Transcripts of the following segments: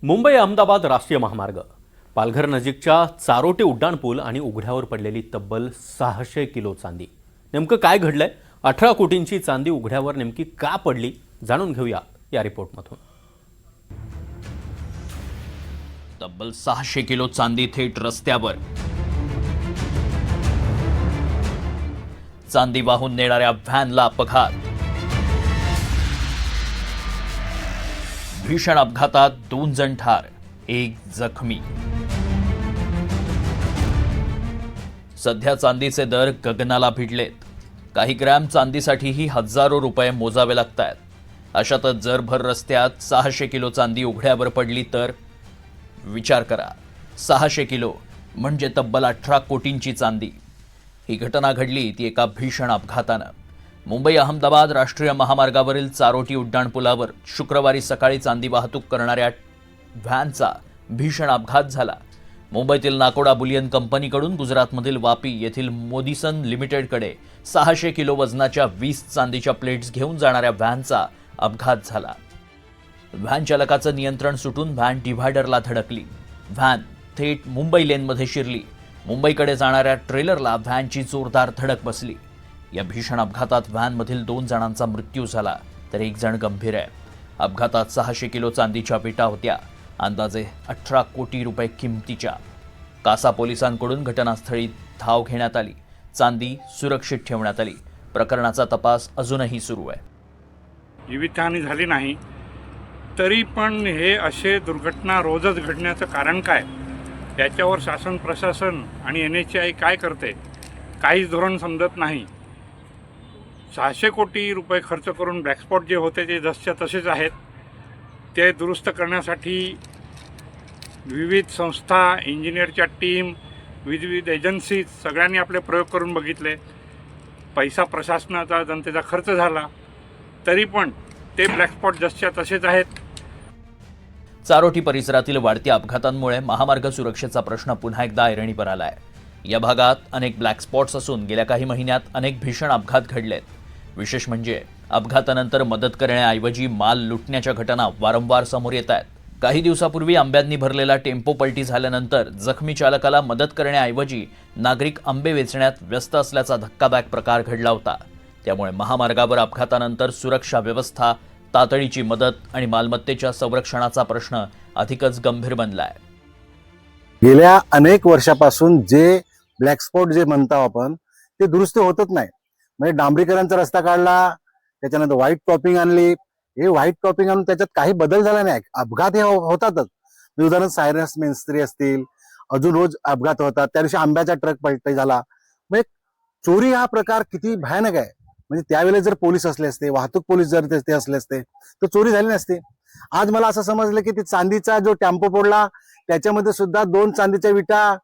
मुंबई अहमदाबाद राष्ट्रीय महामार्ग, पालघर नजीकच्या चारोटी उड्डाणपूल आणि उघड्यावर पडलेली तब्बल 600 किलो चांदी. नेमकं काय घडलंय? 18 कोटींची चांदी उघड्यावर नेमकी का पडली? जाणून घेऊया या रिपोर्टमधून. तब्बल 600 किलो चांदी थेट रस्त्यावर. चांदी वाहून नेणाऱ्या व्हॅनला अपघात. भीषण अपघातात 2 जण ठार, 1 जखमी. सध्या चांदीचे दर गगनाला भिडलेत. काही ग्रॅम चांदीसाठीही हजारो रुपये मोजावे लागतात. अशातच जर भर रस्त्यात 600 किलो चांदी उघड्यावर पडली तर विचार करा, 600 किलो म्हणजे तब्बल 18 कोटींची चांदी. ही घटना घडली ती एका भीषण अपघातानं. मुंबई अहमदाबाद राष्ट्रीय महामार्गावरील चारोटी उड्डाणपुलावर शुक्रवारी सकाळी चांदी वाहतूक करणाऱ्या व्हॅनचा भीषण अपघात झाला. मुंबईतील नाकोडा बुलियन कंपनीकडून गुजरातमधील वापी येथील मोदिसन लिमिटेडकडे 600 किलो वजनाच्या 20 चांदीच्या प्लेट्स घेऊन जाणाऱ्या व्हॅनचा अपघात झाला. व्हॅन चालकाचं नियंत्रण सुटून व्हॅन डिव्हायडरला धडकली. व्हॅन थेट मुंबई लेनमध्ये शिरली. मुंबईकडे जाणाऱ्या ट्रेलरला व्हॅनची जोरदार धडक बसली. या भीषण अपघातात व्हॅनमधील 2 जणांचा मृत्यू झाला तर 1 जण गंभीर आहे. अपघातात 600 किलो चांदीच्या विटा होत्या, अंदाजे 18 कोटी रुपये किमतीच्या. कासा पोलिसांकडून घटनास्थळी धाव घेण्यात आली. चांदी सुरक्षित ठेवण्यात आली. प्रकरणाचा तपास अजूनही सुरू आहे. जीवितहानी झाली नाही तरी पण हे असे दुर्घटना रोजच घडण्याचं कारण काय? याच्यावर शासन प्रशासन आणि NHAI काय करते? काहीच धोरण समजत नाही. 600 कोटी रुपये खर्च करून ब्लॅकस्पॉट जे होते ते जसच्या तसेच आहेत. ते दुरुस्त करण्यासाठी विविध संस्था, इंजिनियरच्या टीम, विविध एजन्सीज सगळ्यांनी आपले प्रयोग करून बघितले. पैसा प्रशासनाचा, जनतेचा खर्च झाला तरी पण ते ब्लॅकस्पॉट जसच्या तसेच आहेत. चारोटी परिसरातील वाढत्या अपघातांमुळे महामार्ग सुरक्षेचा प्रश्न पुन्हा एकदा ऐरणीवर आलाय. या भागात अनेक ब्लॅक स्पॉट्स असून गेल्या काही महिन्यात अनेक भीषण अपघात घडलेत. विशेष म्हणजे अपघातानंतर मदत करण्याऐवजी माल लुटण्याच्या घटना वारंवार समोर येत आहेत. काही दिवसापूर्वी आंब्यांनी भरलेला टेम्पो पलटी झाल्यानंतर जखमी चालकाला मदत करण्याऐवजी नागरिक आंबे वेचण्यात व्यस्त असल्याचा धक्कादायक प्रकार घडला होता. त्यामुळे महामार्गावर अपघातानंतर सुरक्षा व्यवस्था, तातडीची मदत आणि मालमत्तेच्या संरक्षणाचा प्रश्न अधिकच गंभीर बनलाय. गेल्या अनेक वर्षापासून जे ब्लॅक स्पॉट जे म्हणतो आपण ते दुरुस्त होतच नाही. म्हणजे डांबरीकरांचा रस्ता काढला, त्याच्यानंतर व्हाईट टॉपिंग आणली. हे व्हाईट टॉपिंग आणून त्याच्यात काही बदल झाला नाही. अपघात हे होतातच. उदाहरण सायरस मेन्स्त्री असतील, अजून रोज अपघात होतात. त्या दिवशी आंब्याचा ट्रक पलटी झाला. म्हणजे चोरी हा प्रकार किती भयानक आहे. म्हणजे त्यावेळेला जर पोलीस असले असते, वाहतूक पोलीस जर ते असले असते तर चोरी झाली नसते. आज मला असं समजलं की ते चांदीचा जो टेम्पो फोडला त्याच्यामध्ये सुद्धा 2 चांदीच्या विटा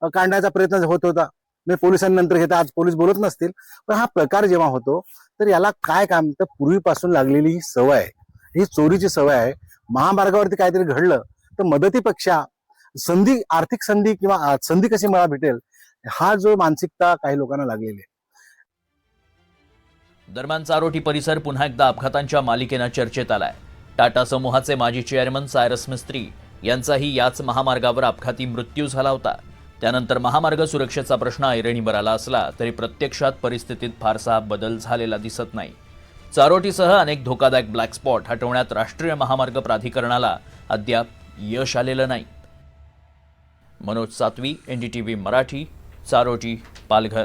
काढण्याचा प्रयत्न होत होता. म्हणजे पोलिसांनी नंतर घेता, आज पोलीस बोलत नसतील. पण हा प्रकार जेव्हा होतो तर याला काय काम? तर पूर्वीपासून लागलेली ही सवय आहे, ही चोरीची सवय आहे. महामार्गावरती काहीतरी घडलं तर मदतीपेक्षा संधी, आर्थिक संधी किंवा संधी कशी मला भेटेल, हा जो मानसिकता काही लोकांना लागलेली आहे. दरम्यान चारोटी परिसर पुन्हा एकदा अपघातांच्या मालिकेनं चर्चेत आलाय. टाटा समूहाचे माजी चेअरमन सायरस मिस्त्री यांचाही याच महामार्गावर अपघाती मृत्यू झाला होता. त्यानंतर महामार्ग सुरक्षेचा प्रश्न ऐरणीवर आला असला तरी प्रत्यक्षात परिस्थितीत फारसा बदल झालेला दिसत नाही. चारोटीसह अनेक धोकादायक ब्लॅक स्पॉट हटवण्यात राष्ट्रीय महामार्ग प्राधिकरणाला अद्याप यश आलेलं नाही. मनोज सातवी, NDTV मराठी, चारोटी, पालघर.